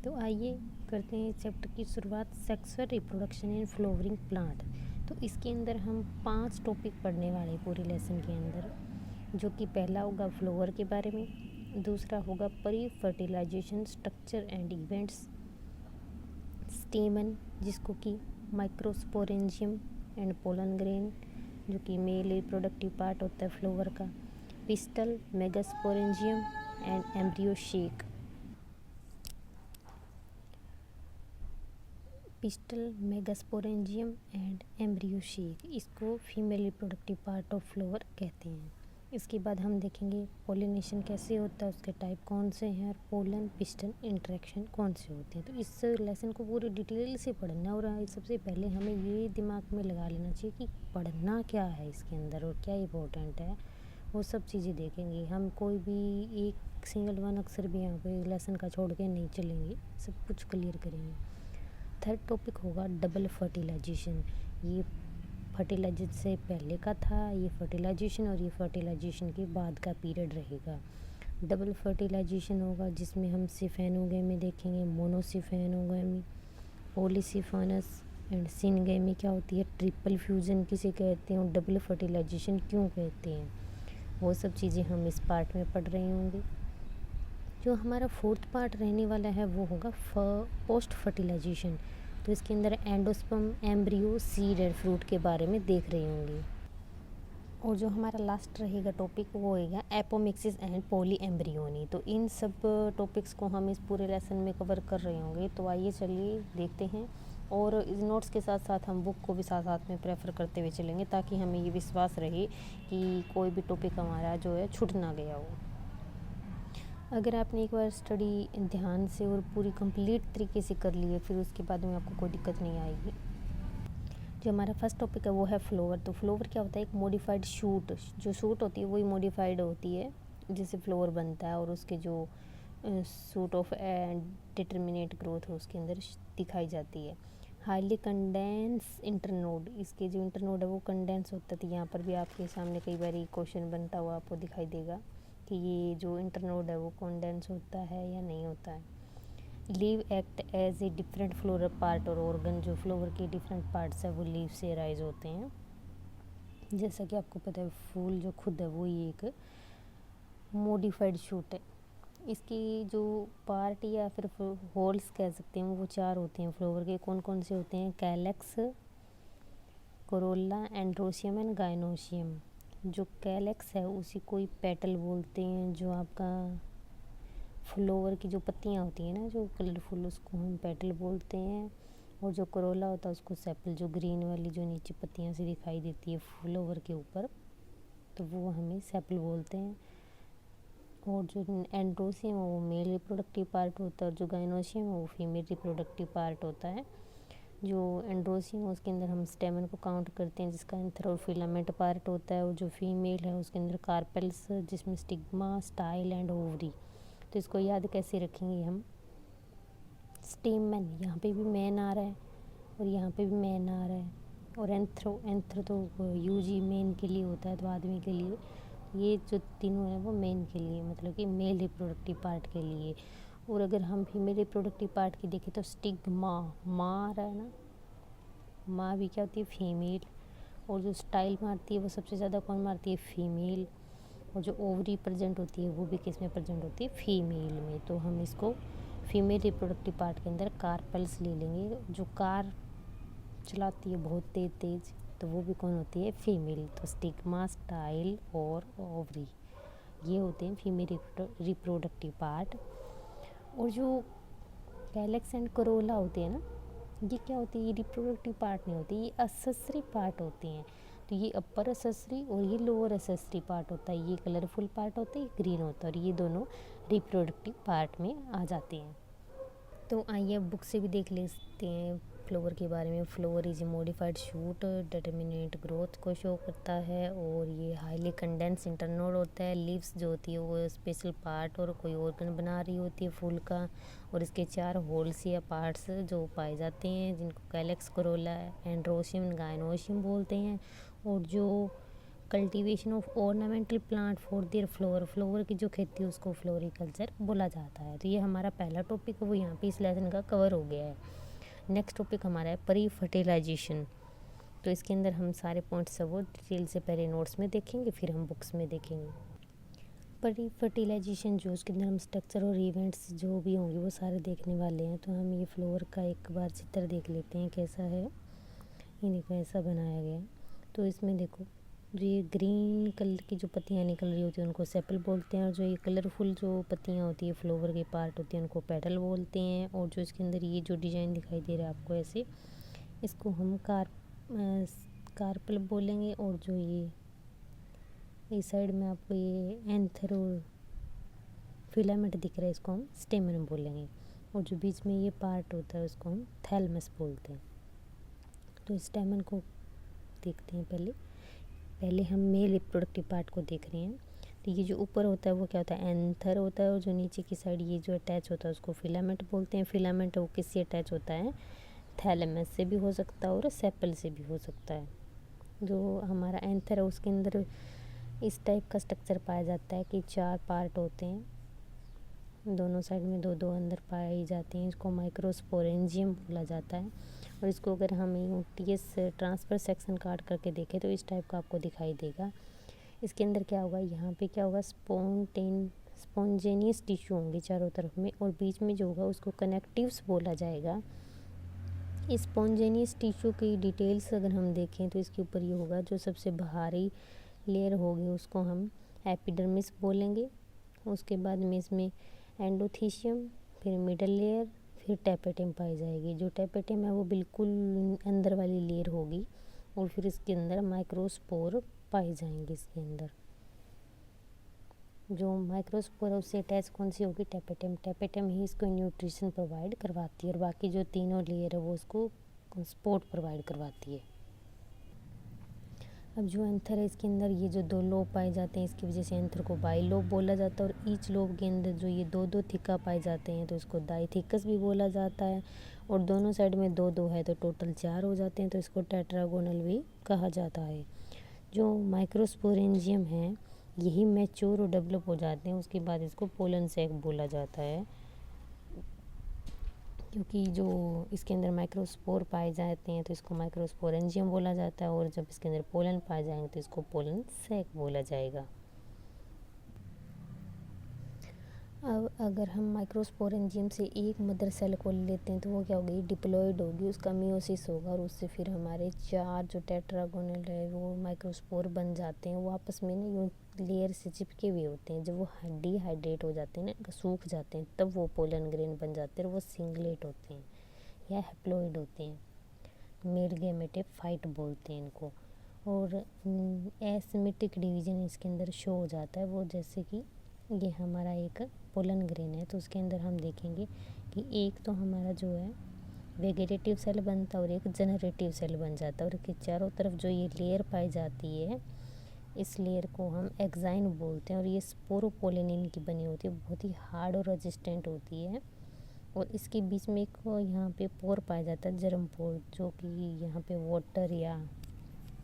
तो आइए करते हैं चैप्टर की शुरुआत, sexual reproduction in flowering plant. तो इसके अंदर हम 5 टॉपिक पढ़ने वाले हैं पूरे लेसन के अंदर, जो कि पहला होगा फ्लावर के बारे में, दूसरा होगा pre fertilisation structure and events, stamen जिसको कि माइक्रोस्पोरेंजियम एंड पोलन ग्रेन जो कि मेल रिप्रोडक्टिव पार्ट होता है फ्लावर का, pistil, megasporangium and embryo sac. Pistil, megasporangium and embryo sac, इसको female reproductive part of flower कहते हैं। इसके बाद हम देखेंगे पोलिनेशन कैसे होता है, उसके टाइप कौन से हैं और पोलन पिस्टन इंटरेक्शन कौन से होते हैं। तो इस लेसन को पूरी डिटेल से पढ़ना, और सबसे पहले हमें ये दिमाग में लगा लेना चाहिए कि पढ़ना क्या है इसके अंदर और क्या इम्पोर्टेंट है, वो सब चीज़ें देखेंगे हम। कोई भी एक सिंगल वन अक्षर भी यहाँ पे लेसन का छोड़ के नहीं चलेंगे, सब कुछ क्लियर करेंगे। थर्ड टॉपिक होगा डबल फर्टिलाइजेशन। ये फर्टिलाइजेशन से पहले का था, ये फर्टिलाइजेशन और ये फर्टिलाइजेशन के बाद का पीरियड रहेगा। डबल फर्टिलाइजेशन होगा जिसमें हम सिफेनोगेमी देखेंगे, मोनोसिफेनोगेमी, पॉलीसिफेनस एंड सिनगेमी क्या होती है, ट्रिपल फ्यूजन किसे कहते हैं और डबल फर्टिलाइजेशन क्यों कहते हैं, वो सब चीज़ें हम इस पार्ट में पढ़ रहे होंगे। जो हमारा फोर्थ पार्ट रहने वाला है वो होगा पोस्ट फर्टिलाइजेशन। तो इसके अंदर endosperm, embryo, seed and fruit के बारे में देख रहे होंगे। और जो हमारा लास्ट रहेगा टॉपिक वो होगा एपोमिक्सिस एंड पॉली एम्ब्रियोनी। तो इन सब टॉपिक्स को हम इस पूरे लेसन में कवर कर रहे होंगे। तो आइए चलिए देखते हैं, और इस नोट्स के साथ साथ हम बुक को भी साथ साथ में प्रेफर करते हुए चलेंगे, ताकि हमें ये विश्वास रहे कि कोई भी टॉपिक हमारा जो है छूट ना गया हो। अगर आपने एक बार स्टडी ध्यान से और पूरी कंप्लीट तरीके से कर ली है, फिर उसके बाद में आपको कोई दिक्कत नहीं आएगी। जो हमारा फर्स्ट टॉपिक है वो है फ्लावर। तो फ्लावर क्या होता है, एक मॉडिफाइड शूट। जो शूट होती है वही मॉडिफाइड होती है जिससे फ्लावर बनता है, और उसके जो सूट ऑफ डिटर्मिनेट ग्रोथ है उसके अंदर दिखाई जाती है। हाईली कंडेंस इंटरनोड, इसके जो इंटरनोड है वो कंडेंस होता है। तो यहाँ पर भी आपके सामने कई बार क्वेश्चन बनता हुआ आपको दिखाई देगा कि ये जो इंटरनोड है वो कंडेंस होता है या नहीं होता है। Leave act as a different floral part और ऑर्गन, जो फ्लावर के डिफरेंट पार्ट्स है वो लीव से अराइज होते हैं। जैसा कि आपको पता है फूल जो खुद है वो ही एक मॉडिफाइड शूट है। इसकी जो पार्ट या फिर होल्स कह सकते हैं वो 4 होते हैं फ्लावर के। कौन कौन से होते हैं, calyx, Corolla, androecium and gynoecium. जो कैलेक्स है उसी को ही पेटल बोलते हैं। जो आपका फ्लावर की जो पत्तियां होती हैं ना जो कलरफुल, उसको हम पेटल बोलते हैं। और जो कोरोला होता है उसको सेपल, जो ग्रीन वाली जो नीचे पत्तियां से दिखाई देती है फ्लावर के ऊपर, तो वो हमें सेपल बोलते हैं। और जो एंड्रोसियम है वो मेल रिप्रोडक्टिव पार्ट होता है, और जो गाइनोसियम है वो फीमेल रिप्रोडक्टिव पार्ट होता है। जो एंड्रोसियम है उसके अंदर हम स्टेमन को काउंट करते हैं जिसका एंथर और फिलामेंट पार्ट होता है। और जो फीमेल है उसके अंदर कार्पेल्स जिसमें स्टिग्मा, स्टाइल एंड ओवरी। तो इसको याद कैसे रखेंगे हम, स्टेमन, यहाँ पे भी मैन आ रहा है और यहाँ पे भी मैन आ रहा है। और एंथ्रो तो यूजी मेन के लिए होता है, तो आदमी के लिए। ये जो तीनों है वो मेन के लिए, मतलब कि मेल रिप्रोडक्टिव पार्ट के लिए। और अगर हम फीमेल रिप्रोडक्टिव पार्ट की देखें तो स्टिग्मा, माँ आ रहा है ना, माँ भी क्या होती है, फीमेल। और जो स्टाइल मारती है वो सबसे ज़्यादा कौन मारती है, फीमेल। और जो ओवरी प्रेजेंट होती है वो भी किस में प्रेजेंट होती है, फीमेल में। तो हम इसको फीमेल रिप्रोडक्टिव पार्ट के अंदर कार्पेल्स ले लेंगे। जो कार चलाती है बहुत तेज तेज, तो वो भी कौन होती है, फीमेल। तो स्टिग्मा, स्टाइल और ओवरी, ये होते हैं फीमेल रिप्रोडक्टिव पार्ट। और जो कैलेक्स एंड कोरोला होते हैं ना, ये क्या होती है, ये रिप्रोडक्टिव पार्ट नहीं होती, ये एक्सेसरी पार्ट होते हैं। तो ये अपर एक्सेसरी और ये लोअर एक्सेसरी पार्ट होता है। ये कलरफुल पार्ट होता है, ये ग्रीन होता है, और ये दोनों रिप्रोडक्टिव पार्ट में आ जाते हैं। तो आइए अब बुक से भी देख लेते हैं फ्लावर के बारे में। Flower is a modified shoot, determinate growth को शो करता है। और ये हाईली कंडेंस इंटरनोड होता है। लीव्स जो होती है वो स्पेशल पार्ट और कोई ऑर्गन बना रही होती है फूल का। और इसके 4 होल्स या पार्ट्स जो पाए जाते हैं जिनको कैलेक्स, कोरोला, एंड्रोसियम, गाइनोसियम बोलते हैं। और जो cultivation of ornamental plant for their flower, flower की जो खेती है उसको फ्लोरिकल्चर बोला जाता है। तो ये हमारा पहला टॉपिक है, वो यहाँ पे इस लेसन का कवर हो गया है। नेक्स्ट टॉपिक हमारा है प्री फर्टिलाइजेशन। तो इसके अंदर हम सारे पॉइंट्स सब वो डिटेल से पहले नोट्स में देखेंगे, फिर हम बुक्स में देखेंगे। प्री फर्टिलाइजेशन जो उसके अंदर हम स्ट्रक्चर और इवेंट्स जो भी होंगे वो सारे देखने वाले हैं। तो हम ये फ्लोवर का एक बार चित्र देख लेते हैं कैसा है। ये देखो ऐसा बनाया गया। तो इसमें देखो जो ये ग्रीन कलर की जो पत्तियाँ निकल रही होती हैं उनको सेपल बोलते हैं, और जो ये कलरफुल जो पत्तियाँ होती है फ्लावर के पार्ट होती हैं उनको पेटल बोलते हैं। और जो इसके अंदर ये जो डिज़ाइन दिखाई दे रहा है आपको ऐसे, इसको हम कार्पल बोलेंगे। और जो ये इस साइड में आपको ये एंथर और फिलामेंट दिख रहा है, इसको हम स्टेमन बोलेंगे। और जो बीच में ये पार्ट होता है उसको हम थैलमस बोलते हैं। तो स्टेमन को देखते हैं पहले हम मेल रिप्रोडक्टिव पार्ट को देख रहे हैं। तो ये जो ऊपर होता है वो क्या होता है, एंथर होता है। और जो नीचे की साइड ये जो अटैच होता है उसको फिलामेंट बोलते हैं। फिलामेंट वो किससे अटैच होता है, थैलेमस से भी हो सकता है और सेपल से भी हो सकता है। जो हमारा एंथर है उसके अंदर इस टाइप का स्ट्रक्चर पाया जाता है कि 4 पार्ट होते हैं, दोनों साइड में 2-2 अंदर पाई जाती हैं। इसको माइक्रोस्पोरेंजियम बोला जाता है। और इसको अगर हम यूटीएस ट्रांसफर सेक्शन काट करके देखें तो इस टाइप का आपको दिखाई देगा। इसके अंदर क्या होगा, यहाँ पे क्या होगा, स्पॉन्टेनियस टिश्यू होंगे चारों तरफ में, और बीच में जो होगा उसको कनेक्टिव्स बोला जाएगा। स्पॉन्टेनियस टिश्यू की डिटेल्स अगर हम देखें तो इसके ऊपर ये होगा, जो सबसे बाहरी लेयर होगी उसको हम एपिडर्मिस बोलेंगे। उसके बाद में इसमें एंडोथीशियम, फिर मिडल लेयर, फिर टैपेटम पाई जाएगी। जो टैपेटम है वो बिल्कुल अंदर वाली लेयर होगी, और फिर इसके अंदर माइक्रोस्पोर पाए जाएंगे। इसके अंदर जो माइक्रोस्पोर उससे अटैच कौन सी होगी, टैपेटम। टैपेटम ही इसको न्यूट्रिशन प्रोवाइड करवाती है, और बाकी जो तीनों लेयर है वो उसको सपोर्ट प्रोवाइड करवाती है। अब जो एंथर है इसके अंदर ये जो 2 लोब पाए जाते हैं, इसकी वजह से एंथर को बाई लोब बोला जाता है। और ईच लोब के अंदर जो ये 2-2 थिक्का पाए जाते हैं तो इसको डाइथिकस भी बोला जाता है। और दोनों साइड में 2-2 है तो टोटल 4 हो जाते हैं, तो इसको टेट्रागोनल भी कहा जाता है। जो माइक्रोस्पोरेंजियम है यही मैच्योर और डेवलप हो जाते हैं, उसके बाद इसको पोलन सैक बोला जाता है, क्योंकि जो इसके अंदर माइक्रोस्पोर पाए जाते हैं तो इसको माइक्रोस्पोरेंजियम बोला जाता है। और जब इसके अंदर पोलन पाए जाएंगे तो इसको पोलन सैक बोला जाएगा। अब अगर हम माइक्रोस्पोरेंजियम से एक मदर सेल को लेते हैं तो वो क्या होगी, डिप्लॉयड होगी, उसका मियोसिस होगा, और उससे फिर हमारे 4 जो टेट्रागोनल है वो माइक्रोस्पोर बन जाते हैं। वो आपस में ना यूं लेयर से चिपके हुए होते हैं। जब वो डिहाइड्रेट हो जाते हैं ना, सूख जाते हैं, तब वो पोलन ग्रेन बन जाते हैं, और वो सिंगलेट होते हैं या हैप्लॉइड होते हैं। मेल गैमेटोफाइट बोलते हैं इनको। और एसिमेट्रिक डिवीजन इसके अंदर शो हो जाता है। वो जैसे कि ये हमारा एक पोलन ग्रेन है, तो उसके अंदर हम देखेंगे कि एक तो हमारा जो है वेजिटेटिव सेल बनता है और एक जनरेटिव सेल बन जाता है। और इसके चारों तरफ जो ये लेयर पाई जाती है, इस लेयर को हम एक्साइन बोलते हैं। और ये स्पोरोपोलिनिन की बनी होती है, बहुत ही हार्ड और रेजिस्टेंट होती है। और इसके बीच में एक यहाँ पे पोर पाया जाता है, जर्म पोर, जो कि यहाँ पे वाटर या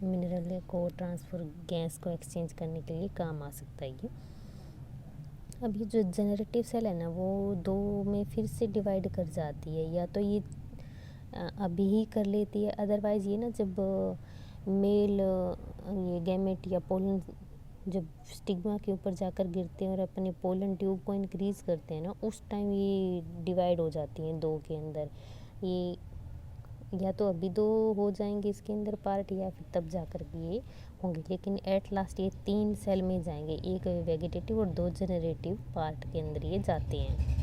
मिनरल को ट्रांसफर गैस को एक्सचेंज करने के लिए काम आ सकता है ये। अब ये जो जनरेटिव सेल है ना वो 2 में फिर से डिवाइड कर जाती है, या तो ये अभी ही कर लेती है, अदरवाइज़ ये ना जब मेल ये गैमेट या पोलन जब स्टिग्मा के ऊपर जाकर गिरते हैं और अपने पोलन ट्यूब को इंक्रीज़ करते हैं ना, उस टाइम ये डिवाइड हो जाती हैं 2 के अंदर। ये या तो अभी 2 हो जाएंगे इसके अंदर पार्ट, या फिर तब जाकर के ये होंगे, लेकिन एट लास्ट ये 3 सेल में जाएंगे, एक वेजिटेटिव और 2 जनरेटिव पार्ट के अंदर ये जाते हैं।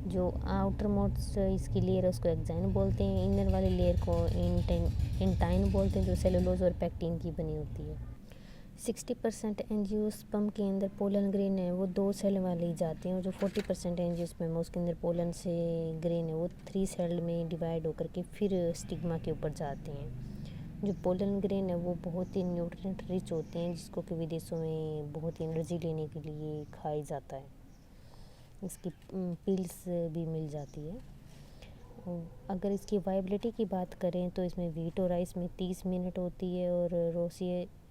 जो आउटर मोस्ट इसकी लेयर है उसको एक्साइन बोलते हैं, इनर वाली लेयर को इंटाइन बोलते हैं, जो सेलुलोज और पैक्टिन की बनी होती है। 60% एंजियोस्पर्म के अंदर पोलन ग्रेन है वो 2 सेल वाले जाते हैं, और जो 40% एंजियोस्पर्म है उसके अंदर पोलन से ग्रेन है वो 3 सेल में डिवाइड होकर के फिर स्टिग्मा के ऊपर जाते हैं। जो पोलन ग्रेन है वो बहुत ही न्यूट्रिएंट रिच होते हैं, जिसको कि विदेशों में बहुत ही एनर्जी लेने के लिए खाया जाता है। इसकी पिल्स भी मिल जाती है। अगर इसकी वायबिलिटी की बात करें तो इसमें वीट और राइस में 30 मिनट होती है, और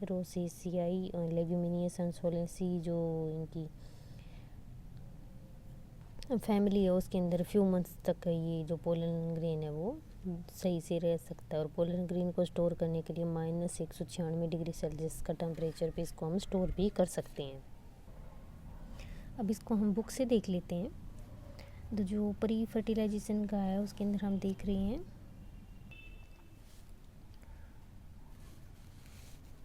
रोसेसियाई लेग्यूमिनियस इंसोलेंसी जो इनकी फैमिली है उसके अंदर फ्यू मंथ्स तक ये जो पोलन ग्रेन है वो सही से रह सकता है। और पोलन ग्रेन को स्टोर करने के लिए -196 डिग्री सेल्सियस का टेम्परेचर पे इसको हम स्टोर भी कर सकते हैं। अब इसको हम बुक से देख लेते हैं। तो जो प्री फर्टिलाइजेशन का है उसके अंदर हम देख रहे हैं,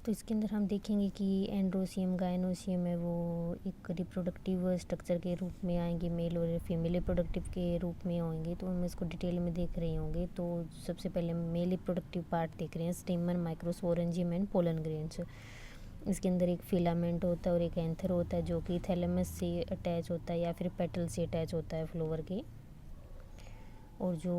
तो इसके अंदर हम देखेंगे कि एंड्रोसियम गायनोसियम है वो एक रिप्रोडक्टिव स्ट्रक्चर के रूप में आएंगे, मेल और फीमेल रिप्रोडक्टिव के रूप में होंगे। तो हम इसको डिटेल में देख रहे होंगे। तो सबसे पहले मेल रिप्रोडक्टिव पार्ट देख रहे हैं, स्टेमन, माइक्रोस्पोरेंजियम एंड पोलन ग्रेन्स। इसके अंदर एक फिलामेंट होता है और एक एंथर होता है जो कि थैलेमस से अटैच होता है या फिर पेटल से अटैच होता है फ्लावर के। और जो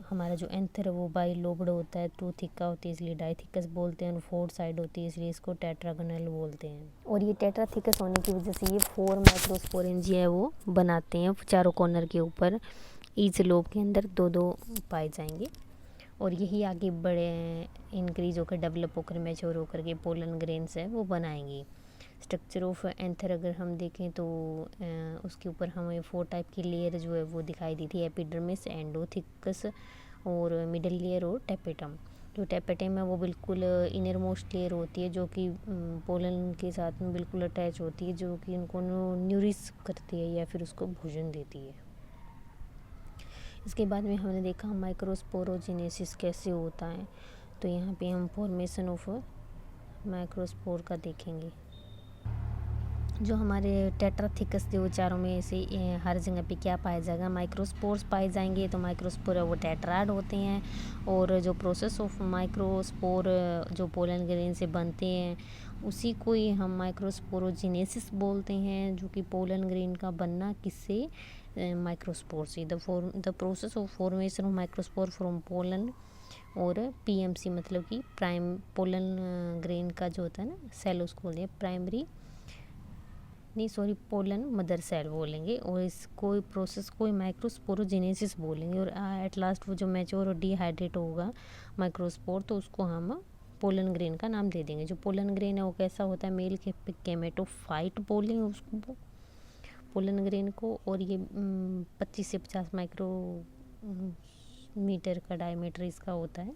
हमारा जो एंथर है वो बाई लोब्ड होता है, टू थिक्का होती है इसलिए डाइथिकस बोलते हैं, और 4 साइड होती है इसलिए इसको टेट्रागोनल बोलते हैं। और ये टेट्राथिकस होने की वजह से ये 4 माइक्रोस्पोरेंजिया है वो बनाते हैं चारों कॉर्नर के ऊपर। ईच लोब के अंदर 2-2 पाए जाएंगे, और यही आगे बड़े इंक्रीज होकर डेवलप होकर मैच्योर होकर के पोलन ग्रेन्स है वो बनाएंगी। स्ट्रक्चर ऑफ एंथर अगर हम देखें तो उसके ऊपर हमें 4 टाइप की लेयर जो है वो दिखाई दी थी, एपिडर्मिस, एंडोथिकस और मिडल लेयर और टेपेटम। जो टेपेटम है वो बिल्कुल इनर मोस्ट लेयर होती है जो कि पोलन के साथ में बिल्कुल अटैच होती है, जो कि उनको न्यूरिश करती है या फिर उसको भोजन देती है। इसके बाद में हमने देखा माइक्रोस्पोरोजेनेसिस कैसे होता है। तो यहाँ पे हम फॉर्मेशन ऑफ माइक्रोस्पोर का देखेंगे। जो हमारे टेट्राथिकस जो चारों में से हर जगह पे क्या पाया जाएगा, माइक्रोस्पोर्स पाए जाएंगे। तो माइक्रोस्पोर है वो टेट्राड होते हैं, और जो प्रोसेस ऑफ माइक्रोस्पोर जो पोलन ग्रेन से बनते हैं उसी को ही हम माइक्रोस्पोरोजेनेसिस बोलते हैं, जो कि पोलन ग्रेन का बनना किससे, माइक्रोस्पोर से। The process of formation of microspore from pollen और पीएमसी मतलब कि प्राइम पोलन ग्रेन का जो होता है ना सेल, उसको बोलते हैं प्राइमरी पोलन मदर सेल बोलेंगे, और इस कोई प्रोसेस कोई माइक्रोस्पोरोजेनेसिस बोलेंगे। और एट लास्ट वो जो मैच्योर और डिहाइड्रेट होगा माइक्रोस्पोर तो उसको हम पोलन ग्रेन का नाम दे देंगे। जो पोलन ग्रेन है वो कैसा होता है, मेल केमेटोफाइट बोलेंगे उसको पोलन ग्रेन को, और ये 25 से 50 माइक्रो मीटर का डायमीटर इसका होता है।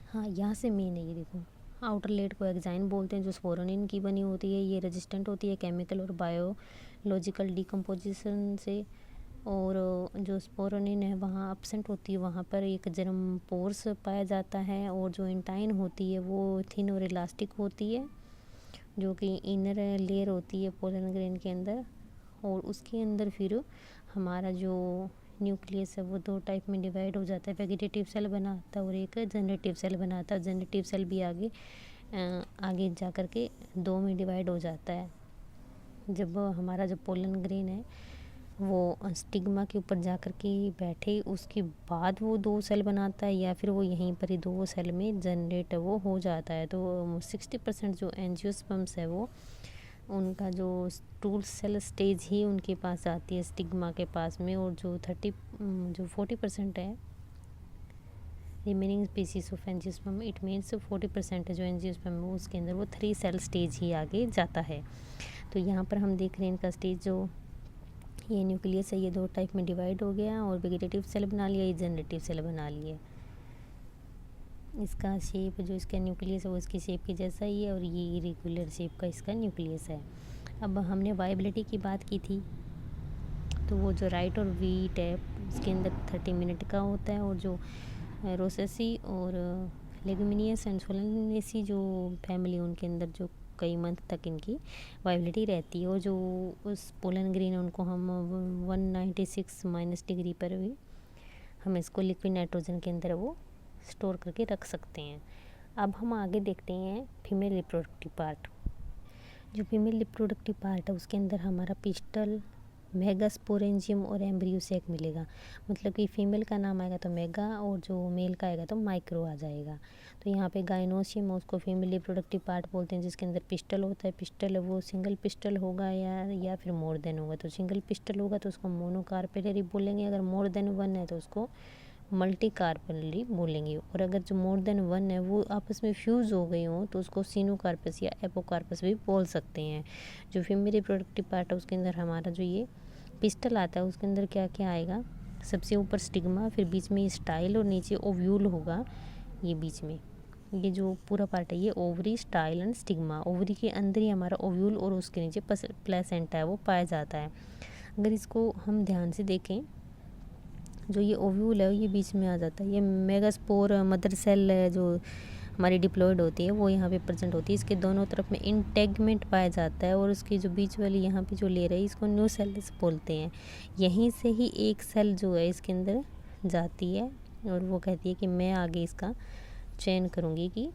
हाँ, यहाँ से मेन है ये देखो, आउटर लेयर को एक्साइन बोलते हैं जो स्पोरोनिन की बनी होती है। ये रेजिस्टेंट होती है केमिकल और बायोलॉजिकल डिकम्पोजिशन से, और जो स्पोरोनिन है वहाँ अपसेंट होती है, वहाँ पर एक जर्म पोर्स पाया जाता है। और जो इंटाइन होती है वो थिन और इलास्टिक होती है, जो कि इनर लेयर होती है पोलन ग्रेन के अंदर। और उसके अंदर फिर हमारा जो न्यूक्लियस है वो 2 टाइप में डिवाइड हो जाता है, वेजिटेटिव सेल बनाता है और एक जनरेटिव सेल बनाता है। जनरेटिव सेल भी आगे जा कर के 2 में डिवाइड हो जाता है। जब हमारा जो पोलन ग्रेन है वो स्टिग्मा के ऊपर जा कर के बैठे उसके बाद वो 2 सेल बनाता है, या फिर वो यहीं पर ही 2 सेल में जनरेट वो हो जाता है। तो 60% जो एंजियोस्पर्म्स है वो उनका जो टूल सेल स्टेज ही उनके पास आती है स्टिग्मा के पास में, और जो 40% है remaining species of angiosperm, it means 40% है जो एंजियोस्पर्म है उसके अंदर वो 3 सेल स्टेज ही आगे जाता है। तो यहाँ पर हम देख रहे हैं इनका स्टेज जो ये न्यूक्लियस है ये 2 टाइप में डिवाइड हो गया, और वेजिटेटिव सेल बना लिया, ये जनरेटिव सेल बना लिए। इसका शेप जो इसका न्यूक्लियस है वो इसकी शेप की जैसा ही है, और ये इरेगुलर शेप का इसका न्यूक्लियस है। अब हमने वायबिलिटी की बात की थी, तो वो जो राइट और वीट है उसके अंदर 30 मिनट का होता है, और जो रोसेसी और लेगुमिनियस एंड सोलेनेसी जो फैमिली उनके अंदर जो कई मंथ तक इनकी वायबिलिटी रहती है। और जो उस पोलन ग्रेन है उनको हम 196 डिग्री पर भी हम इसको लिक्विड नाइट्रोजन के अंदर वो स्टोर करके रख सकते हैं। अब हम आगे देखते हैं फीमेल रिप्रोडक्टिव पार्ट। जो फीमेल रिप्रोडक्टिव पार्ट है उसके अंदर हमारा पिस्टल, मेगास्पोरेंजियम और एम्ब्रियो सैक मिलेगा। मतलब कि फीमेल का नाम आएगा तो मेगा और जो मेल का आएगा तो माइक्रो आ जाएगा। तो यहाँ पे गाइनोसियम उसको फीमेल रिप्रोडक्टिव पार्ट बोलते हैं, जिसके अंदर पिस्टल होता है। पिस्टल वो सिंगल पिस्टल होगा या फिर मोर देन होगा। तो सिंगल पिस्टल होगा तो उसको मोनोकार्पेलरी बोलेंगे, अगर मोर देन वन है तो उसको मल्टी कार्पेलरी बोलेंगे। और अगर जो मोर देन वन है वो आपस में फ्यूज़ हो गई हो तो उसको सीनोकार्पस या एपोकार्पस भी बोल सकते हैं। जो फीमेल रिप्रोडक्टिव पार्ट है उसके अंदर हमारा जो ये पिस्टल आता है उसके अंदर क्या क्या आएगा, सबसे ऊपर स्टिग्मा, फिर बीच में स्टाइल और नीचे ओव्यूल होगा। ये बीच में ये जो पूरा पार्ट है ये ovary, style and stigma. Ovary के अंदर ही हमारा ओव्यूल और उसके नीचे प्लेसेंटा है वो पाया जाता है। अगर इसको हम ध्यान से देखें, जो ये ओव्यूल है ये बीच में आ जाता है। ये मेगास्पोर मदर सेल है जो हमारी डिप्लॉयड होती है वो यहाँ पे प्रेजेंट होती है। इसके दोनों तरफ में इंटेगमेंट पाया जाता है और उसकी जो बीच वाली यहाँ पे जो लेयर है इसको न्यू सेल्स बोलते हैं। यहीं से ही एक सेल जो है इसके अंदर जाती है और वो कहती है कि मैं आगे इसका चयन करूँगी कि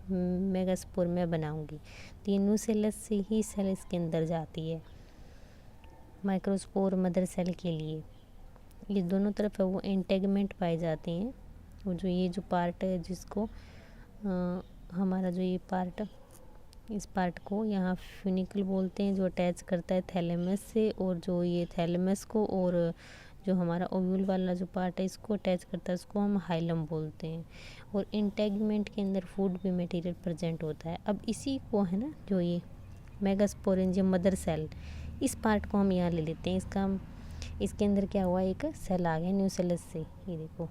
मेगास्पोर मैं बनाऊँगी। तो ये न्यू सेल्स से ही सेल इसके अंदर जाती है माइक्रोस्पोर मदर सेल के लिए। ये दोनों तरफ है वो इंटेगमेंट पाए जाते हैं। और जो ये जो पार्ट है जिसको हमारा जो ये पार्ट, इस पार्ट को यहाँ फ्यूनिकल बोलते हैं, जो अटैच करता है थैलेमस से। और जो ये थैलेमस को और जो हमारा ओव्यूल वाला जो पार्ट है इसको अटैच करता है उसको हम हाइलम बोलते हैं। और इंटेगमेंट के अंदर फूड भी मटेरियल प्रेजेंट होता है। अब इसी को है ना जो ये मेगास्पोरेंजियम मदर सेल, इस पार्ट को हम यहाँ ले लेते हैं। इसके अंदर क्या हुआ, एक सेल आ गया न्यू सेल्स से। ये देखो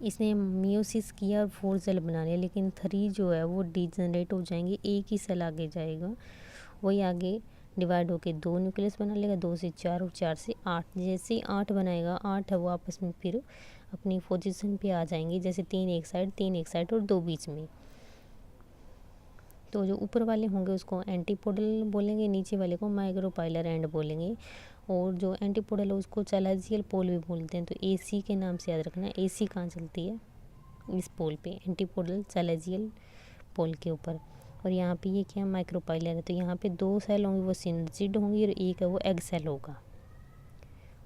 इसने मियोसिस किया और 4 सेल बना लिया, लेकिन 3 जो है वो डीजनरेट हो जाएंगे, एक ही सेल आगे जाएगा। वही आगे डिवाइड होके 2 न्यूक्लियस बना लेगा, 2 से 4 और 4 से 8। जैसे ही 8 बनाएगा, 8 है वो आपस में फिर अपनी पोजीशन पे आ जाएंगे। जैसे 3 एक साइड, 3 एक साइड और 2 बीच में। तो जो ऊपर वाले होंगे उसको एंटीपोडल बोलेंगे, नीचे वाले को माइक्रोपाइलर एंड बोलेंगे। और जो एंटीपोडल है उसको चैलेजियल पोल भी बोलते हैं। तो AC के नाम से याद रखना, AC कहाँ चलती है, इस पोल पे, एंटीपोडल चैलेजियल पोल के ऊपर। और यहाँ पे ये क्या माइक्रोपाइलर है। तो यहाँ पे 2 सेल होंगे वो सिनर्जिड होंगी और एक है वो एग सेल होगा।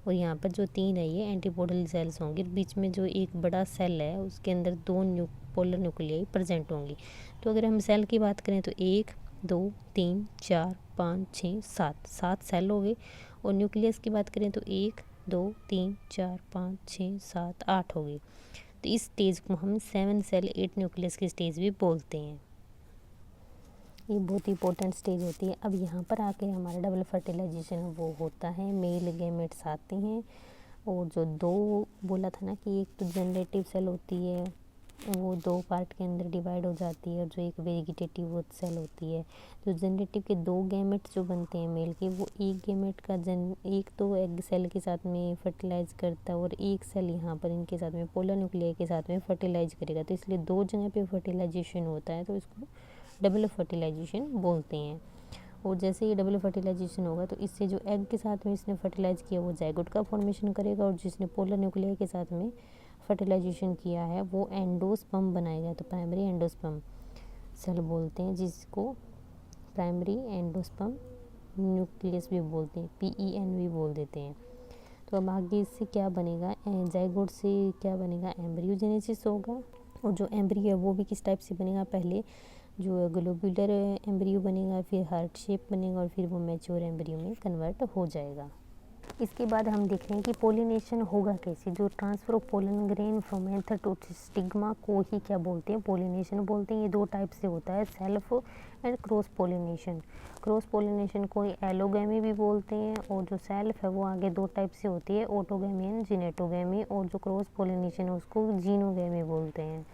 और यहाँ पर जो 3 है ये एंटीपोडल सेल्स होंगे। बीच में जो एक बड़ा सेल है उसके अंदर 2 पोलर न्यूक्लियाई प्रेजेंट होंगी। तो अगर हम सेल की बात करें तो 1 2 3 4 5 6 7 सेल हो गए। और न्यूक्लियस की बात करें तो 1 2 3 4 5 6 7 8 हो गई। तो इस स्टेज को हम 7 सेल 8 न्यूक्लियस की स्टेज भी बोलते हैं। ये बहुत इंपॉर्टेंट स्टेज होती है। अब यहाँ पर आके हमारा डबल फर्टिलाइजेशन वो होता है, मेल गैमेट्स आते हैं। और जो 2 बोला था ना कि एक तो जनरेटिव सेल होती है वो 2 पार्ट के अंदर डिवाइड हो जाती है, और जो एक वेजिटेटिव सेल होती है। जो जनरेटिव के 2 गैमेट्स जो बनते हैं मेल के, वो एक गैमेट का एक तो एग सेल के साथ में फर्टिलाइज करता है और एक सेल यहाँ पर इनके साथ में पोलर न्यूक्लियाई के साथ में फर्टिलाइज करेगा। तो इसलिए 2 जगह पे फर्टिलाइजेशन होता है, तो इसको डबल फर्टिलाइजेशन बोलते हैं। और जैसे ही डबल फर्टिलाइजेशन होगा तो इससे जो एग के साथ में इसने फर्टिलाइज किया वो जाइगोट का फॉर्मेशन करेगा, और जिसने पोलर न्यूक्लियाई के साथ में फर्टिलाइजेशन किया है वो एंडोस्पर्म बनाएगा। तो प्राइमरी एंडोस्पर्म सेल बोलते हैं, जिसको प्राइमरी एंडोस्पर्म न्यूक्लियस भी बोलते हैं, PEN भी बोल देते हैं। तो अब आगे इससे क्या बनेगा, जाइगोट से क्या बनेगा, एम्ब्रियोजेनेसिस होगा। और जो एम्ब्रियो है वो भी किस टाइप से बनेगा, पहले जो ग्लोब्यूलर एम्ब्रियो बनेगा, फिर हार्ट शेप बनेगा, और फिर वो मैच्योर एम्ब्रियो में कन्वर्ट हो जाएगा। इसके बाद हम देख रहे हैं कि पोलिनेशन होगा कैसे। जो transfer of pollen grain from anther to stigma को ही क्या बोलते हैं, पोलिनेशन बोलते हैं। ये 2 टाइप से होता है, self and cross pollination. Cross pollination को एलोगैमी भी बोलते हैं, और जो सेल्फ है वो आगे 2 टाइप से होती है, ऑटोगैमी एंड जिनेटोगैमी। और जो क्रॉस पोलिनेशन है उसको जीनोगैमी बोलते हैं।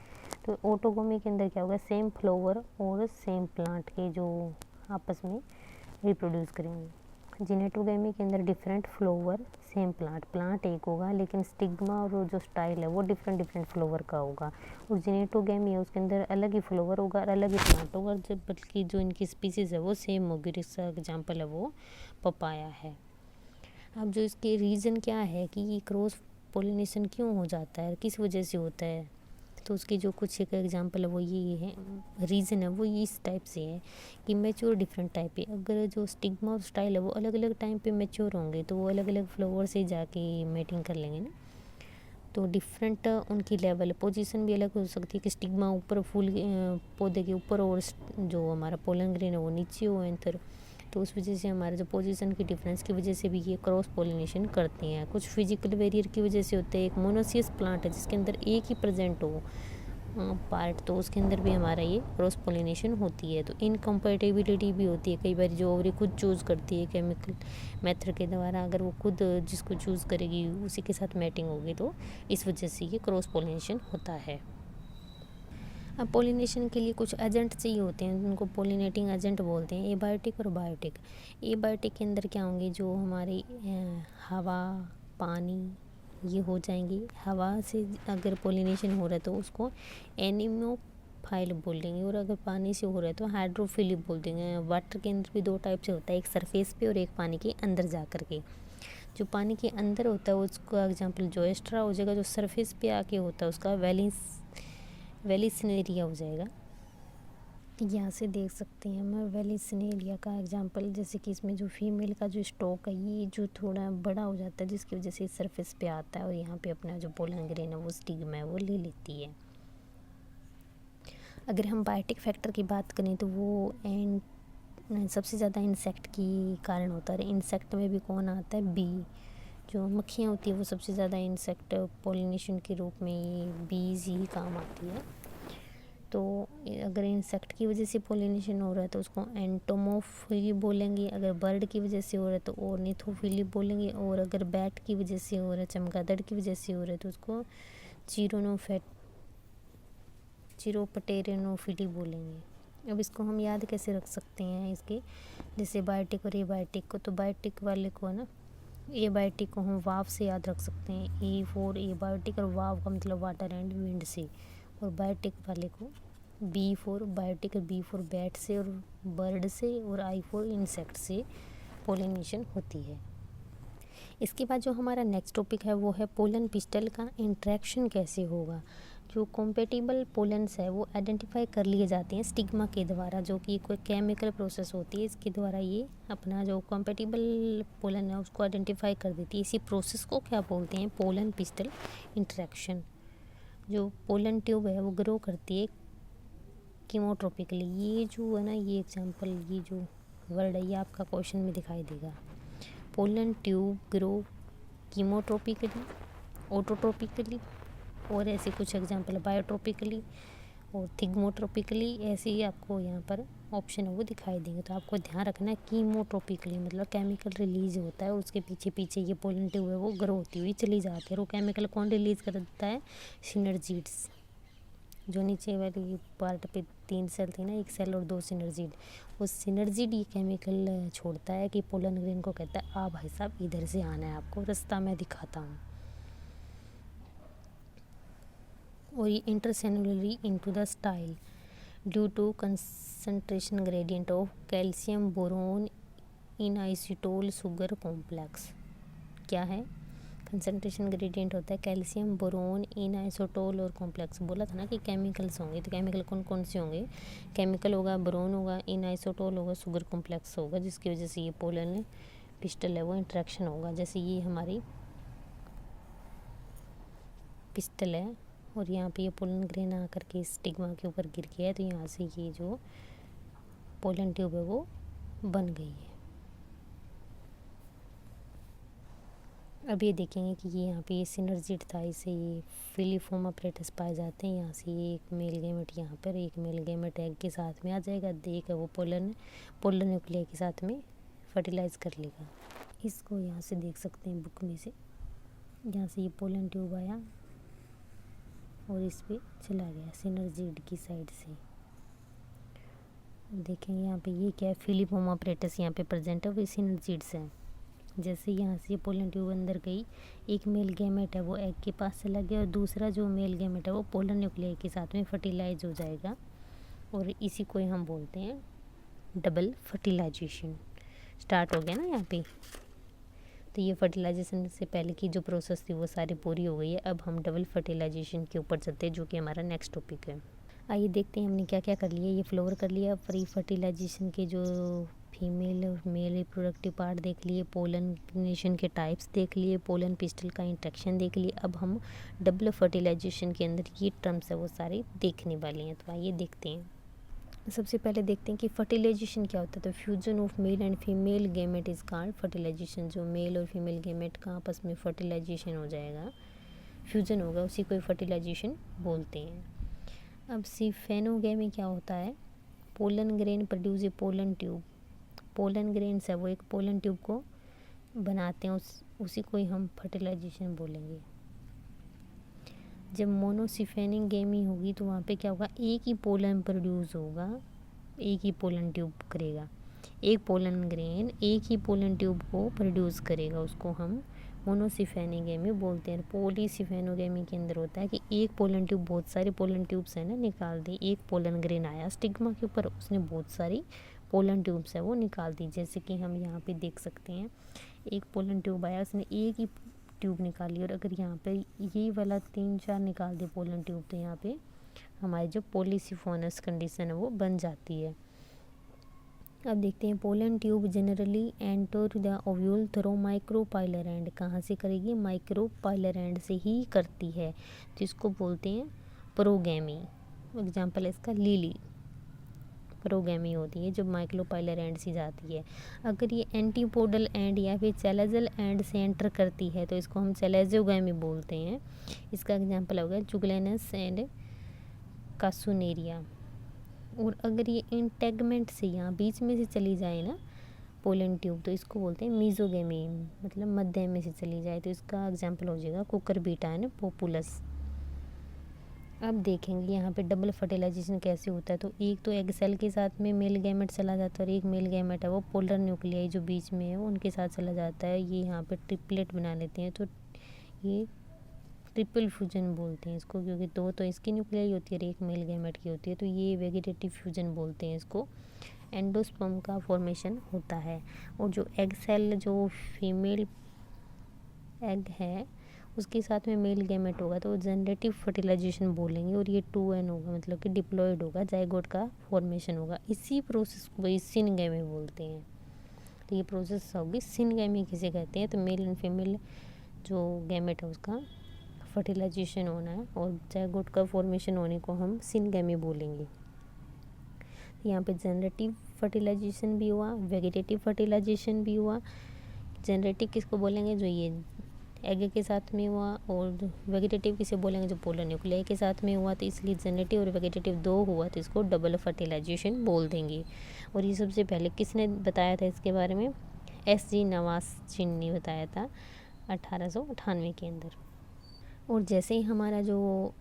तो ऑटोगैमी के अंदर क्या होगा, सेम फ्लावर और सेम प्लांट के जो आपस में रिप्रोड्यूस करेंगे। जिनेटोगैमी के अंदर डिफरेंट फ्लावर सेम प्लांट एक होगा, लेकिन स्टिग्मा और जो स्टाइल है वो डिफरेंट फ्लावर का होगा। और जिनेटोगैमी है उसके अंदर अलग ही फ्लावर होगा और अलग ही प्लांट होगा, जब बल्कि जो इनकी स्पीसीज़ है वो सेम होगी। जिसका एग्जाम्पल है वो पपाया है। अब जो इसके रीज़न क्या है कि ये क्रॉस पोलिनेशन क्यों हो जाता है, किस वजह से होता है, तो उसकी जो कुछ एक एग्जांपल है वो ये है, रीज़न है वो इस टाइप से है कि मैच्योर डिफरेंट टाइप है। अगर जो स्टिग्मा और स्टाइल है वो अलग अलग टाइम पे मैच्योर होंगे तो वो अलग अलग फ्लावर से जाके मेटिंग कर लेंगे ना। तो डिफरेंट उनकी लेवल पोजीशन भी अलग हो सकती है कि स्टिग्मा ऊपर फूल पौधे के ऊपर और जो हमारा पोलन ग्रेन है वो नीचे हो एंथर। तो उस वजह से हमारे जो पोजीशन की डिफरेंस की वजह से भी ये क्रॉस पोलिनेशन करते हैं। कुछ फिजिकल वेरियर की वजह से होते हैं। एक मोनोसियस प्लांट है जिसके अंदर एक ही प्रेजेंट हो पार्ट, तो उसके अंदर भी हमारा ये क्रॉस पोलिनेशन होती है। तो इनकम्पेटिबिलिटी भी होती है कई बार, जो ओवरी खुद चूज़ करती है केमिकल मेथड के द्वारा, अगर वो खुद जिसको चूज़ करेगी उसी के साथ मैटिंग होगी, तो इस वजह से ये क्रॉस पोलिनेशन होता है। अब पोलिनेशन के लिए कुछ एजेंट चाहिए होते हैं, उनको पोलिनेटिंग एजेंट बोलते हैं, एबायोटिक और बायोटिक। एबायोटिक के अंदर क्या होंगे, जो हमारी हवा, पानी ये हो जाएंगी। हवा से अगर पोलिनेशन हो रहा है तो उसको एनिमोफाइल बोल देंगे, और अगर पानी से हो रहा है तो हाइड्रोफिलिक बोल देंगे। वाटर के अंदर भी दो टाइप से होता है, एक सरफेस पे और एक पानी के अंदर जा कर के। जो पानी के अंदर होता है उसका एग्जाम्पल जोएस्ट्रा हो जाएगा, जो सरफेस पे आके होता है उसका वेलिसिनेरिया हो जाएगा। यहाँ से देख सकते हैं हम वेलिसिनेरिया का एग्जांपल, जैसे कि इसमें जो फीमेल का जो स्टॉक है ये जो थोड़ा बड़ा हो जाता है जिसकी वजह से सरफेस पे आता है, और यहाँ पे अपना जो पोलन ग्रेन है वो स्टिग्मा है वो ले लेती है। अगर हम बायोटिक फैक्टर की बात करें तो वो सबसे ज़्यादा इंसेक्ट की कारण होता है। इंसेक्ट में भी कौन आता है, बी। जो मक्खियाँ होती है वो सबसे ज़्यादा इंसेक्ट पोलिनेशन के रूप में ये बीज ही काम आती है। तो अगर इंसेक्ट की वजह से पोलिनेशन हो रहा है तो उसको एंटोमोफिली बोलेंगे, अगर बर्ड की वजह से हो रहा है तो ऑर्निथोफिली बोलेंगे, और अगर बैट की वजह से हो रहा है, चमगादड़ की वजह से हो रहा है तो उसको चिरोपटेरिनोफिली बोलेंगे। अब इसको हम याद कैसे रख सकते हैं इसके, जैसे बायोटिक और एबायोटिक को, तो बायोटिक वाले को है ना, एबायोटिक को हम वाव से याद रख सकते हैं, ए फॉर एबायोटिक, और वाव का मतलब वाटर एंड विंड से। और बायोटिक वाले को B for biotic, B for bat से और बर्ड से, और आई फॉर इंसेक्ट से पोलिनेशन होती है। इसके बाद जो हमारा नेक्स्ट टॉपिक है वो है पोलन पिस्टल का इंट्रैक्शन कैसे होगा। जो कॉम्पेटिबल पोलन्स है वो आइडेंटिफाई कर लिए जाते हैं स्टिग्मा के द्वारा, जो कि कोई केमिकल प्रोसेस होती है, इसके द्वारा ये अपना जो कॉम्पेटिबल पोलन है उसको आइडेंटिफाई कर देती है। इसी प्रोसेस को क्या बोलते हैं, पोलन पिस्टल इंट्रैक्शन। जो पोलन ट्यूब है वो ग्रो करती है कीमोट्रोपिकली। ये जो है ना, ये एग्जांपल, ये जो वर्ड है ये आपका क्वेश्चन में दिखाई देगा। पोलन ट्यूब ग्रो कीमोट्रोपिकली, ऑटोट्रोपिकली, और ऐसे कुछ एग्जांपल बायोट्रोपिकली और थिग्मोट्रोपिकली, ऐसे ही आपको यहाँ पर ऑप्शन है वो दिखाई देंगे। तो आपको ध्यान रखना है कीमोट्रोपिकली मतलब केमिकल रिलीज होता है, उसके पीछे पीछे ये पोलन ट्यूब है वो ग्रो होती हुई चली जाती है। और वो केमिकल कौन रिलीज करता है, सिनर्जिड्स। जो नीचे वाली पार्ट पे 3 सेल थी ना, एक सेल और 2 सिनर्जिड, वो सिनर्जिड ये केमिकल छोड़ता है कि पोलन ग्रेन को कहता है आ भाई साहब इधर से आना है, आपको रास्ता मैं दिखाता हूँ। और ये intercellularly into the style due to concentration gradient of calcium boron in inositol sugar complex. क्या है, कंसंट्रेशन ग्रेडियंट होता है कैल्शियम बोरोन इन आइसोटोल और कॉम्प्लेक्स। बोला था ना कि केमिकल्स होंगे, तो केमिकल कौन कौन से होंगे, केमिकल होगा बोरोन होगा, इन आइसोटोल होगा, शुगर कॉम्प्लेक्स होगा, जिसकी वजह से ये पोलन पिस्टल है वो इंट्रैक्शन होगा। जैसे ये हमारी पिस्टल है और यहाँ पे ये पोलन ग्रेन आकर के स्टिग्मा के ऊपर गिर गया है, तो यहाँ से ये जो पोलन ट्यूब है वो बन गई है। अब ये देखेंगे कि ये यहाँ पे ये सिनर्जिड था, इसे ये फिलीफोम अपरेटस पाए जाते हैं। यहाँ से ये एक मेल गेमेट यहाँ पर, एक मेल गेमेट एग के साथ में आ जाएगा, देख वो पोलन न्यूक्लिया के साथ में फर्टिलाइज कर लेगा। इसको यहाँ से देख सकते हैं बुक में से, यहाँ से ये पोलन ट्यूब आया और इस पे चला गया सिनर्जिड की साइड से। देखेंगे यहाँ पे ये क्या है, फिलीफोम अपरेटस यहाँ पे प्रेजेंट है, वो सिनर्जिड्स हैं। जैसे यहाँ से पोलन ट्यूब अंदर गई, एक मेल गैमेट है वो एग के पास चला गया और दूसरा जो मेल गैमेट है वो पोलन न्यूक्लिया के साथ में फर्टिलाइज हो जाएगा, और इसी को हम बोलते हैं डबल फर्टिलाइजेशन। स्टार्ट हो गया ना यहाँ पे। तो ये फर्टिलाइजेशन से पहले की जो प्रोसेस थी वो सारी पूरी हो गई है। अब हम डबल फर्टिलाइजेशन के ऊपर चलते हैं, जो कि हमारा नेक्स्ट टॉपिक है। आइए देखते हैं हमने क्या क्या कर लिया। ये फ्लोर कर लिया, प्री फर्टिलाइजेशन के जो फीमेल और मेल रिप्रोडक्टिव पार्ट देख लिए, पोलिनेशन के टाइप्स देख लिए, पोलन पिस्टल का इंट्रैक्शन देख लिए। अब हम डबल फर्टिलाइजेशन के अंदर ये टर्म्स है वो सारी देखने वाले हैं। तो आइए देखते हैं। सबसे पहले देखते हैं कि फर्टिलाइजेशन क्या होता है। तो fusion of male and female gamete is called fertilisation. जो मेल और फीमेल गैमेट का आपस में फर्टिलाइजेशन हो जाएगा, फ्यूजन होगा, उसी को फर्टिलाइजेशन बोलते हैं। अब सिफेनोगेमी क्या होता है। Pollen grain produce a pollen tube. Pollen grains है वो एक पोलन ट्यूब को बनाते हैं, उसी को ही हम फर्टिलाइजेशन बोलेंगे। जब मोनोसिफेनिगेमी होगी तो वहाँ पे क्या होगा, एक ही पोलन प्रोड्यूस होगा, एक ही पोलन ट्यूब करेगा। एक पोलन ग्रेन एक ही पोलन ट्यूब को प्रोड्यूस करेगा, उसको हम मोनोसिफेनिगेमी बोलते हैं। पॉलीसिफेनोगेमी के अंदर होता है कि एक पोलन ट्यूब बहुत सारी पोलन ट्यूब्स है ना निकाल दी। एक पोलन ग्रेन आया स्टिग्मा के ऊपर, उसने बहुत सारी पोलन ट्यूब्स है वो निकाल दी। जैसे कि हम यहाँ पे देख सकते हैं, एक पोलन ट्यूब आया, उसने एक ही ट्यूब निकाली, और अगर यहाँ पे ये वाला 3-4 निकाल दे पोलन ट्यूब, तो यहाँ पे हमारी जो पॉलीसिफोनस कंडीशन है वो बन जाती है। अब देखते हैं, pollen tube generally enter the ovule through micropylar and. कहाँ से करेगी, माइक्रोपाइलर एंड से ही करती है, जिसको बोलते हैं प्रोगैमी। एग्जाम्पल है इसका लिली, प्रोगैमी होती है जो माइक्रोपाइलर एंड से जाती है। अगर ये एंटीपोडल एंड या फिर चैलेजल एंड से एंटर करती है तो इसको हम चैलेजोगैमी बोलते हैं। इसका एग्जांपल होगा जुगलेनस एंड कासुनेरिया। और अगर ये इंटेगमेंट से यहाँ बीच में से चली जाए ना पोलन ट्यूब, तो इसको बोलते हैं मीजोगैमी, मतलब मध्य में से चली जाए, तो इसका एग्जाम्पल हो जाएगा कुकरबीटा एंड पोपुलस। अब देखेंगे यहाँ पे डबल फर्टिलाइजेशन कैसे होता है। तो एक तो एग सेल के साथ में मेल गैमेट चला जाता है, और एक मेल गैमेट है वो पोलर न्यूक्लियाई जो बीच में है वो उनके साथ चला जाता है। ये यहाँ पे ट्रिपलेट बना लेते हैं, तो ये ट्रिपल फ्यूजन बोलते हैं इसको, क्योंकि दो तो इसकी न्यूक्लियाई होती है और एक मेल गैमेट की होती है, तो ये वेजिटेटिव फ्यूजन बोलते हैं इसको। एंडोस्पर्म का फॉर्मेशन होता है, और जो एग सेल जो फीमेल एग है उसके साथ में मेल गैमेट होगा तो जनरेटिव फर्टिलाइजेशन बोलेंगे, और ये 2n होगा, मतलब कि डिप्लॉयड होगा, जाइगोट का फॉर्मेशन होगा। इसी प्रोसेस को वही सिनगैमी बोलते हैं। तो ये प्रोसेस होगी सिनगैमी किसे कहते हैं, तो मेल एंड फीमेल जो गैमेट है उसका फर्टिलाइजेशन होना है और जाइगोट का फॉर्मेशन होने को हम सिनगैमी बोलेंगे। यहाँ पे जनरेटिव फर्टिलाइजेशन भी हुआ, वेजिटेटिव फर्टिलाइजेशन भी हुआ। जनरेटिव किसको बोलेंगे, जो ये एग के साथ में हुआ, और वेजिटेटिव किसे बोलेंगे, जो पोलर न्यूक्लियाई के साथ में हुआ। तो इसलिए जनरेटिव और वेजिटेटिव दो हुआ तो इसको डबल फर्टिलाइजेशन बोल देंगे। और ये सबसे पहले किसने बताया था इसके बारे में, S.G. नवास्चिन ने बताया था 1898 के अंदर। और जैसे ही हमारा जो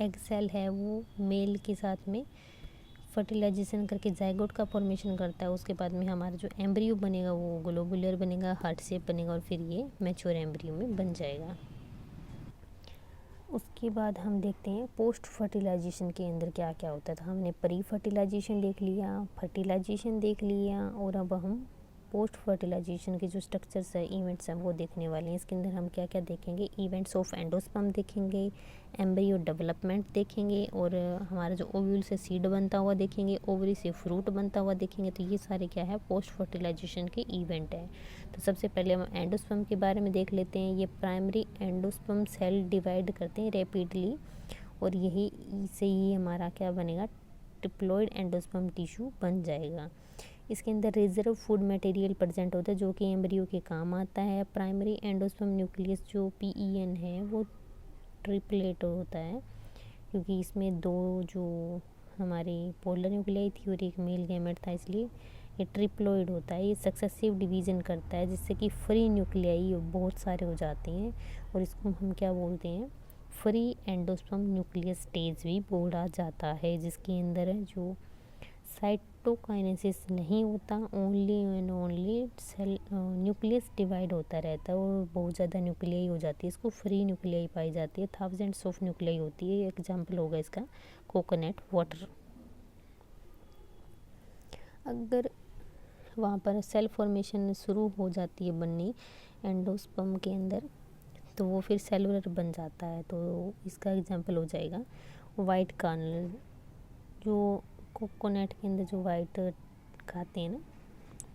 एग सेल है वो मेल के साथ में फर्टिलाइजेशन करके जाइगोट का फॉर्मेशन करता है, उसके बाद में हमारा जो एम्ब्रियो बनेगा वो ग्लोबुलर बनेगा, हार्ट शेप बनेगा, और फिर ये मैच्योर एम्ब्रियो में बन जाएगा। उसके बाद हम देखते हैं पोस्ट फर्टिलाइजेशन के अंदर क्या क्या होता है। तो हमने प्री फर्टिलाइजेशन देख लिया, फर्टिलाइजेशन देख लिया, और अब हम पोस्ट फर्टिलाइजेशन के जो स्ट्रक्चर्स है, इवेंट्स हैं वो देखने वाले हैं। इसके अंदर हम क्या क्या देखेंगे, इवेंट्स ऑफ एंडोस्पर्म देखेंगे, एम्ब्रियो डेवलपमेंट देखेंगे, और हमारा जो ओव्यूल से सीड बनता हुआ देखेंगे, ओवरी से फ्रूट बनता हुआ देखेंगे। तो ये सारे क्या है, पोस्ट फर्टिलाइजेशन के इवेंट है। तो सबसे पहले हम एंडोस्पर्म के बारे में देख लेते हैं। ये प्राइमरी एंडोस्पर्म सेल डिवाइड करते हैं रैपिडली, और यही से ही हमारा क्या बनेगा, डिप्लॉयड एंडोस्पर्म टिश्यू बन जाएगा। इसके अंदर रिजर्व फूड मटेरियल प्रेजेंट होता है जो कि एम्ब्रियो के काम आता है। प्राइमरी एंडोस्पर्म न्यूक्लियस जो PEN है वो ट्रिपलेट होता है, क्योंकि इसमें दो जो हमारी पोलर न्यूक्लियाई थी और एक मेल गैमेट था, इसलिए ये ट्रिप्लॉइड होता है। ये सक्सेसिव डिवीज़न करता है जिससे कि फ्री न्यूक्लियाई बहुत सारे हो जाते हैं, और इसको हम क्या बोलते हैं, फ्री एंडोस्पर्म न्यूक्लियस स्टेज भी बोला जाता है, जिसके अंदर जो साइटोकाइनेसिस नहीं होता, only and only cell nucleus divide होता रहता है और बहुत ज़्यादा न्यूक्लियाई हो जाती है। इसको फ्री न्यूक्लियाई पाई जाती है, थाउजेंड्स ऑफ न्यूक्लियाई होती है। एग्जाम्पल होगा इसका कोकोनट वाटर। अगर वहाँ पर सेल फॉर्मेशन शुरू हो जाती है बननी एंडोस्पर्म के अंदर, तो वो फिर सेलुलर बन जाता है। तो इसका एग्जांपल हो जाएगा वाइट कर्नल, जो कोकोनट के अंदर जो वाइट खाते हैं ना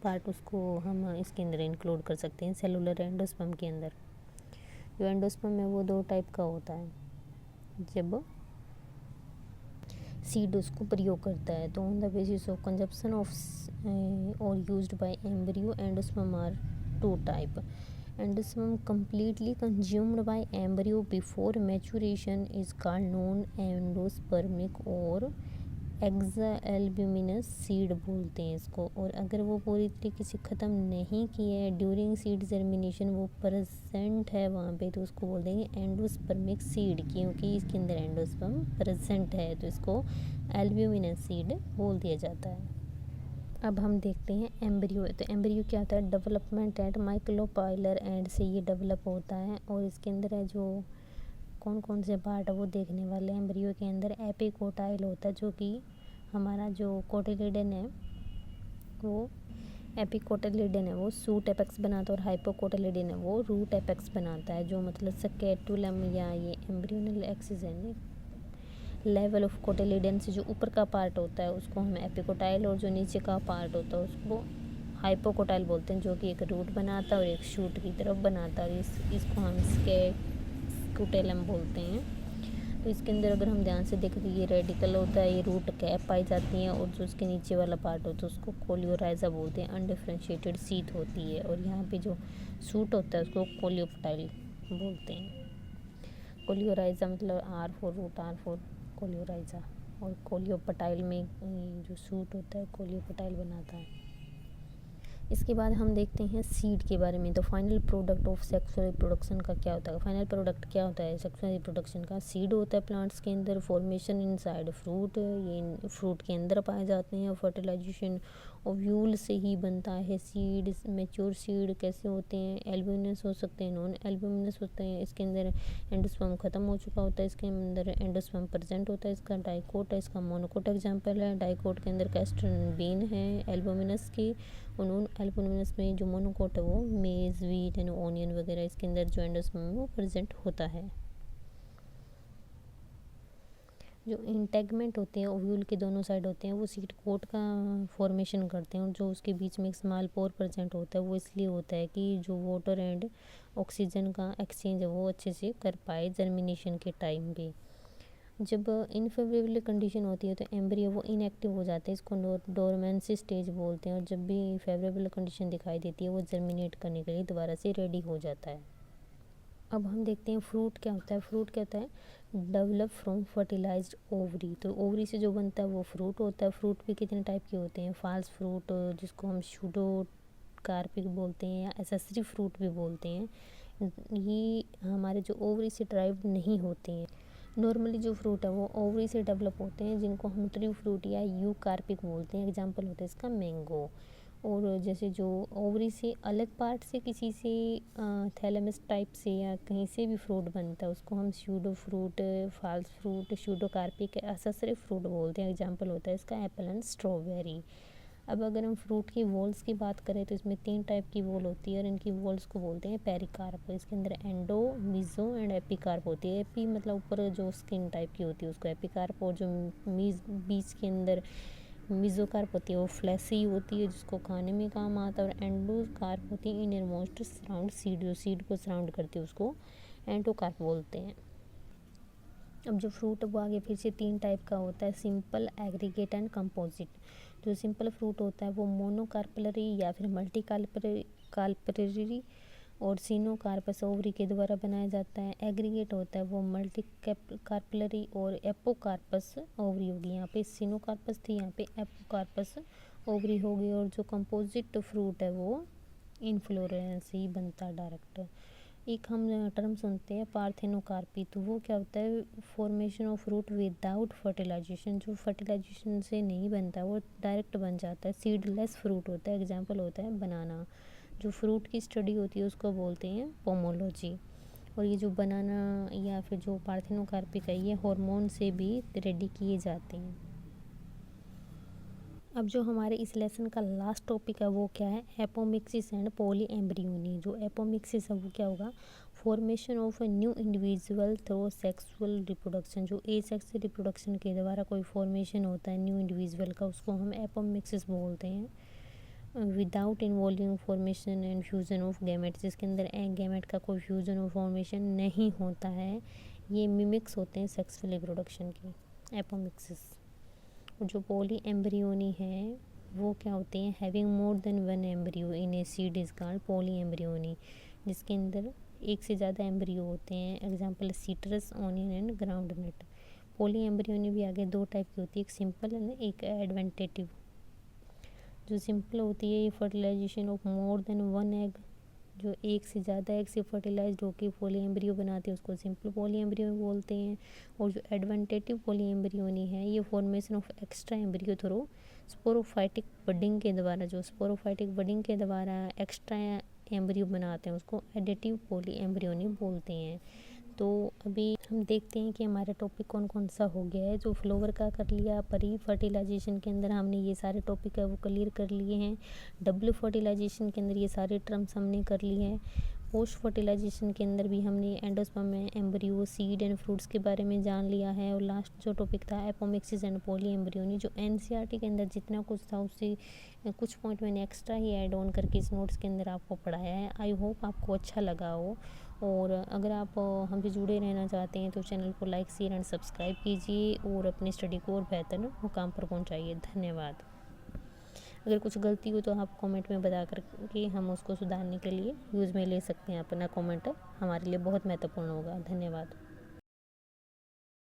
पार्ट, उसको हम इसके अंदर इंक्लूड कर सकते हैं सेलुलर एंडोस्पर्म के अंदर। जो एंडोस्पर्म है वो 2 टाइप का होता है। जब सीड उसको प्रयोग करता है तो on the basis of consumption of और used by embryo, endosperm are 2 type. Endosperm completely consumed by embryo before maturation is called non endospermic और एक्साएल्ब्यूमिनस सीड बोलते हैं इसको। और अगर वो पूरी तरीके से ख़त्म नहीं किए है ड्यूरिंग सीड जर्मिनेशन, वो प्रेजेंट है वहाँ पे, तो उसको बोल देंगे एंडोस्पर्मिक सीड, क्योंकि इसके अंदर एंडोस्पर्म प्रेजेंट है तो इसको एल्ब्यूमिनस सीड बोल दिया जाता है। अब हम देखते हैं एम्ब्रियो। तो एम्ब्रियो क्या होता है, डेवलपमेंट एट माइक्रोपाइलर एंड से ये डेवलप होता है। और इसके अंदर है जो कौन कौन से पार्ट है वो देखने वाले हैं। एम्ब्रियो के अंदर एपिकोटाइल होता है, जो कि हमारा जो कोटिलिडन है वो एपिकोटिलिडन है वो सूट एपेक्स बनाता है, और हाइपोकोटिलिडन है वो रूट एपेक्स बनाता है। जो मतलब स्केटुलम या ये एम्ब्रियोनल एक्सिस है, लेवल ऑफ कोटिलिडन से जो ऊपर का पार्ट होता है उसको हम एपिकोटाइल, और जो नीचे का पार्ट होता है उसको हाइपोकोटाइल बोलते हैं, जो कि एक रूट बनाता है और एक शूट की तरफ बनाता है। इसको हम स्केटुलम बोलते हैं। तो इसके अंदर अगर हम ध्यान से देखें तो ये रेडिकल होता है, ये रूट कैप पाई जाती हैं, और जो उसके नीचे वाला पार्ट होता है उसको कोलियोराइजा बोलते हैं, अनडिफरेंशिएटेड सीट होती है। और यहाँ पे जो शूट होता है उसको कोलियोपटाइल बोलते हैं। कोलियोराइजा मतलब R for root, R for coleorhiza, और कोलियोपटाइल में जो शूट होता है कोलियोपटाइल बनाता है। इसके बाद हम देखते हैं सीड के बारे में। तो final product of sexual reproduction का क्या होता है, फाइनल प्रोडक्ट क्या होता है सेक्सुअल रिप्रोडक्शन का, सीड होता है प्लांट्स के अंदर, फॉर्मेशन इनसाइड फ्रूट, ये फ्रूट के अंदर पाए जाते हैं, और फर्टिलाइजेशन ओव्यूल से ही बनता है सीड। मैच्योर सीड कैसे होते हैं, एल्ब्यूमिनस हो सकते हैं, नॉन एल्ब्यूमिनस होते हैं। इसके अंदर एंडोस्पर्म खत्म हो चुका होता है, इसके अंदर एंडोस्पर्म प्रेजेंट होता है। इसका डाइकोट है, इसका मोनोकोट एग्जाम्पल है। डाइकोट के अंदर कैस्टन बीन है एल्ब्यूमिनस की, और नॉन एल्ब्यूमिनस में जो मोनोकोट है वो मेज, व्हीट एंड ऑनियन वगैरह, इसके अंदर जो एंडोस्पर्म वो प्रेजेंट होता है। जो इंटेगमेंट होते हैं ओव्यूल के दोनों साइड होते हैं, वो सीड कोट का फॉर्मेशन करते हैं, और जो उसके बीच में एक स्मॉल पोर प्रेजेंट होता है वो इसलिए होता है कि जो वाटर एंड ऑक्सीजन का एक्सचेंज है वो अच्छे से कर पाए जर्मिनेशन के टाइम पे। जब इनफेवरेबल कंडीशन होती है तो एम्ब्रियो वो इनएक्टिव हो जाते हैं, इसको डोरमेंसी स्टेज बोलते हैं। और जब भी फेवरेबल कंडीशन दिखाई देती है वो जर्मिनेट करने के लिए दोबारा से रेडी हो जाता है। अब हम देखते हैं फ्रूट क्या होता है। फ्रूट क्या होता है, डेवलप फ्रॉम फर्टिलाइज्ड ओवरी। तो ओवरी से जो बनता है वो फ्रूट होता है। फ्रूट भी कितने टाइप के होते हैं, फॉल्स फ्रूट जिसको हम शूडो कार्पिक बोलते हैं, या एसेसरी फ्रूट भी बोलते हैं, ये हमारे जो ओवरी से ड्राइव नहीं होते हैं। नॉर्मली जो फ्रूट है वो ओवरी से डेवलप होते हैं, जिनको हम ट्रू फ्रूट या यू कार्पिक बोलते हैं। एग्जांपल होता है इसका मैंगो। और जैसे जो ओवरी से अलग पार्ट से किसी से थैलेमस टाइप से या कहीं से भी फ्रूट बनता है उसको हम pseudo fruit, false fruit, pseudo carpic, accessory fruit बोलते हैं। एग्जांपल होता है इसका एप्पल एंड स्ट्रॉबेरी। अब अगर हम फ्रूट की वॉल्स की बात करें तो इसमें 3 टाइप की वॉल होती है, और इनकी वॉल्स को बोलते हैं पेरिकार्प। इसके अंदर एंडो, मीजो एंड एपिकार्प होती है। एपी मतलब ऊपर जो स्किन टाइप की होती है उसको एपिकार्प, और जो बीच के अंदर मीजोकार्प होती है वो फ्लैसी होती है जिसको खाने में काम आता है। और एंडोकार्प होती है इनर मोस्ट सराउंड सीड, जो सीड को सराउंड करती है उसको एंडोकार्प बोलते हैं। अब जो फ्रूट है वो आगे फिर से 3 टाइप का होता है, सिंपल, एग्रीगेट एंड कंपोजिट। जो सिंपल फ्रूट होता है वो मोनोकार्पलरी या फिर मल्टी कार्पलरी और सीनोकार्पस ओवरी के द्वारा बनाया जाता है। एग्रीगेट होता है वो मल्टी कार्पलरी और एपोकार्पस ओवरी होगी। यहाँ पे सीनोकार्पस थी, यहाँ पे एपोकार्पस ओवरी होगी। और जो कंपोजिट फ्रूट है वो इनफ्लोरेंस ही बनता है डायरेक्ट। एक हम टर्म सुनते हैं पार्थेनोकार्पी, तो वो क्या होता है, formation of fruit without fertilisation. जो फर्टिलाइजेशन से नहीं बनता वो डायरेक्ट बन जाता है, सीडलेस फ्रूट होता है। एग्जांपल होता है बनाना। जो फ्रूट की स्टडी होती है उसको बोलते हैं पोमोलॉजी। और ये जो बनाना या फिर जो पार्थेनोकार्पिक है ये हार्मोन से भी रेडी किए जाते हैं। अब जो हमारे इस लेसन का लास्ट टॉपिक है वो क्या है, एपोमिक्सिस एंड पॉली एम्ब्रियोनी। जो एपोमिक्सिस है वो क्या होगा, formation of a new individual through sexual reproduction. जो ए सेक्स रिप्रोडक्शन के द्वारा कोई फॉर्मेशन होता है न्यू इंडिविजुअल का, उसको हम एपोमिक्सिस बोलते हैं। Without involving formation and fusion of gamete, जिसके अंदर गैमेट का कोई फ्यूजन और फॉर्मेशन नहीं होता है, ये मिमिक्स होते हैं सेक्सुअल रिप्रोडक्शन के, एपोमिक्सिस। जो पॉली एम्ब्रियोनी है वो क्या होते हैं, having more than one embryo in a seed is called polyembryony, जिसके अंदर एक से ज़्यादा एम्ब्रियो होते हैं। Example citrus, onion and groundnut. Polyembryony भी आगे दो टाइप की होती है, एक सिंपल एंड एक एडवेंटेटिव। जो सिंपल होती है ये fertilisation of more than one egg, जो एक से ज़्यादा एग से फर्टिलाइज्ड होकर पॉली एम्ब्रियो बनाते हैं उसको सिंपल पॉली एम्ब्रियो बोलते हैं। और जो एडवेंटेटिव पॉली एम्ब्रियोनी है ये formation of extra embryo through sporophytic budding के द्वारा, जो स्पोरोफाइटिक बडिंग के द्वारा एक्स्ट्रा एम्ब्रियो बनाते हैं उसको एडिटिव पॉली एम्ब्रियोनी बोलते हैं। तो अभी हम देखते हैं कि हमारा टॉपिक कौन कौन सा हो गया है। जो फ्लावर का कर लिया, परी फर्टिलाइजेशन के अंदर हमने ये सारे टॉपिक है वो क्लियर कर लिए हैं। डब्ल्यू फर्टिलाइजेशन के अंदर ये सारे टर्म्स हमने कर लिए हैं। पोस्ट फर्टिलाइजेशन के अंदर भी हमने endosperm, embryo, seed and fruits के बारे में जान लिया है। और लास्ट जो टॉपिक था एपोमिक्सिस एंड पॉली एम्ब्रियोनी, जो एनसीईआरटी के अंदर जितना कुछ था उससे कुछ पॉइंट मैंने एक्स्ट्रा ही ऐड ऑन करके इस नोट्स के अंदर आपको पढ़ाया है। आई होप आपको अच्छा लगा हो। और अगर आप हमसे जुड़े रहना चाहते हैं तो चैनल को लाइक, शेयर एंड सब्सक्राइब कीजिए और अपनी स्टडी को और बेहतर मुकाम पर पहुंचाइए। धन्यवाद। अगर कुछ गलती हो तो आप कमेंट में बता कर के हम उसको सुधारने के लिए यूज़ में ले सकते हैं। अपना कमेंट हमारे लिए बहुत महत्वपूर्ण होगा। धन्यवाद।